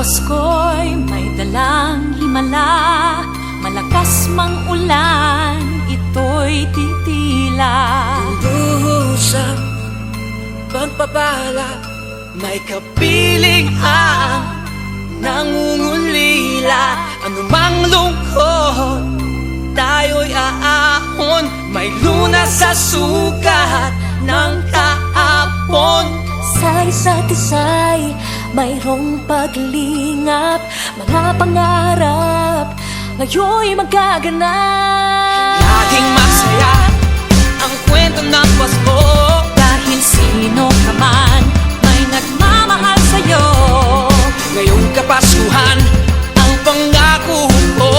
Pasko'y may dalang himala, malakas mang ulan, ito'y titila. Duhusang pagpapala, may kapiling ang nangungulila. Anumang lungkot, tayo'y aahon, may lunas sa sukat ng kahapon. Sa isa't isa'y mayroong paglingap, mga pangarap ngayon'y magaganap. Laging masaya ang kwento ng Pasko, Dahil sino ka man may nagmamahal sa'yo. ngayong Kapaskuhan ang pangako ko.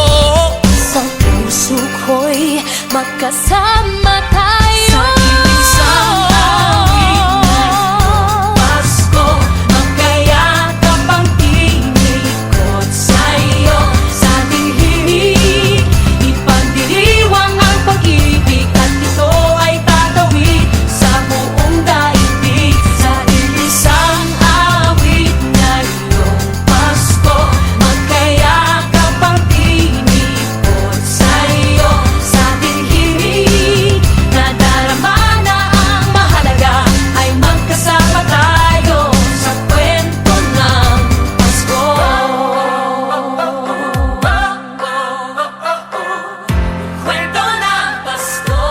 Sa puso ko'y magkasama tayo. Sa isang awit na Pasko, magkayakap ang tinikot sa'yo. Sa ating himig, ipagdiriwang ang pag-ibig, at ito ay tatawid sa buong daigdig. Sa iisang awit na iyong Pasko, magkayakap ang tinikot sa'yo. Sa ating himig, nadarama na ang mahalaga, ay magkasama tayo sa kwento ng Pasko. Kwento ng Pasko.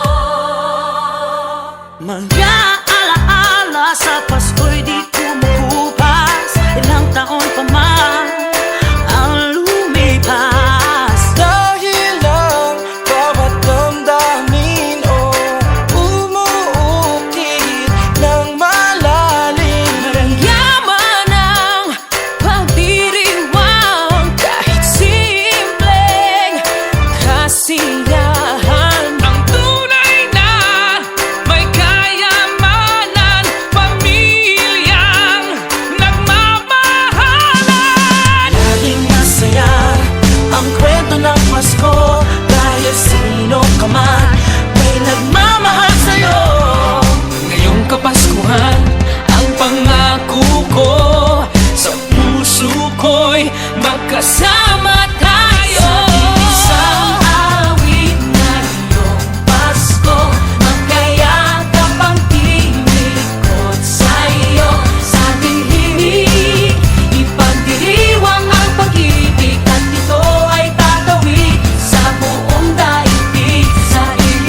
Mga alaala sa Pasko'y di kumukupas, ilang taon pa man ang lumipas. Dahil ang bawat damdamin umuukit ng malalim. Yaman ang pagdiriwang, kahit simpleng kasiyahan. Ang tunay na may kayamanan, pamilyang nagmamahalan. Laging masaya ang kwento ng Pasko, dahil sino ka man may nagmamahal sa'yo. Ngayong Kapaskuhan ang pangako ko, sa puso ko'y magkasama tayo. Isang awit na iyong Pasko, magkayakap ang tinikot sa'yo. Sa ating himig, ipagdiriwang ang pag-ibig, at ito ay tatawid sa buong daigdig. Sa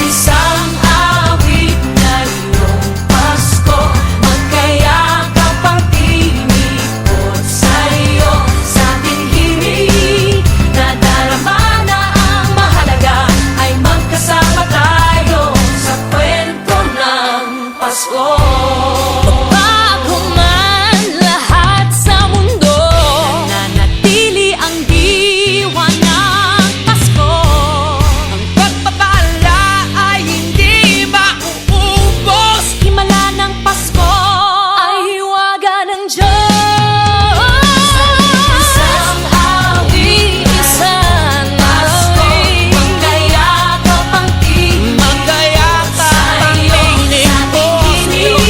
isang awit na iyong Pasko, magkayakap ang tinikot sa'yo. Sa ating himig, nadarama na ang mahalaga, ay magkasama tayo sa kwento ng Pasko. Magbago man lahat sa mundo, nananatili ang diwa ng Pasko. Ang pagpapala ay hindi mauubos. Himala ng Pasko ay hiwaga ng Diyos. Isang awit, isang Pasko, magkayakap ang tinig Magkayakap ang sa'yo. tinig Sa ating ko. himig,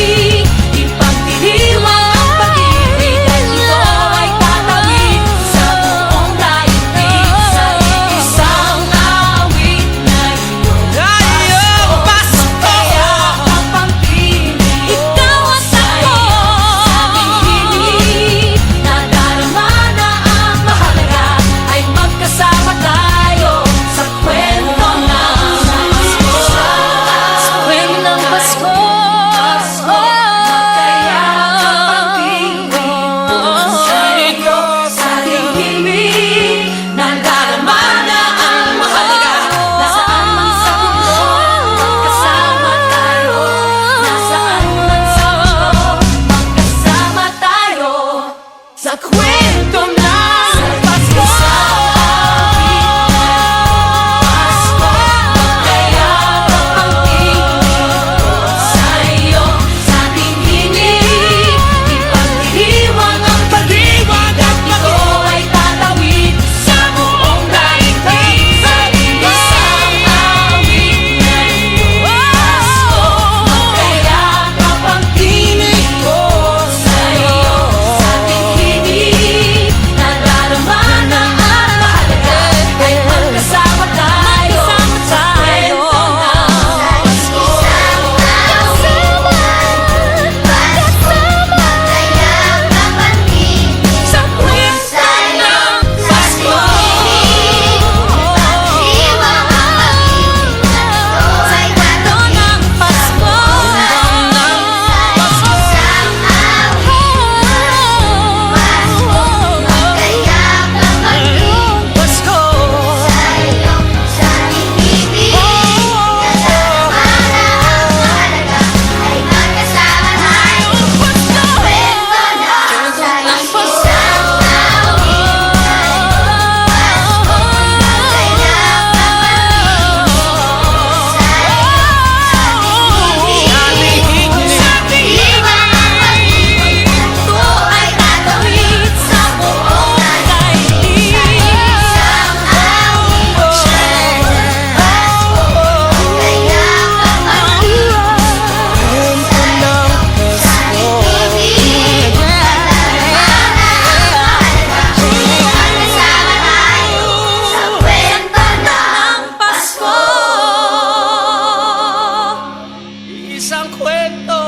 isang kwento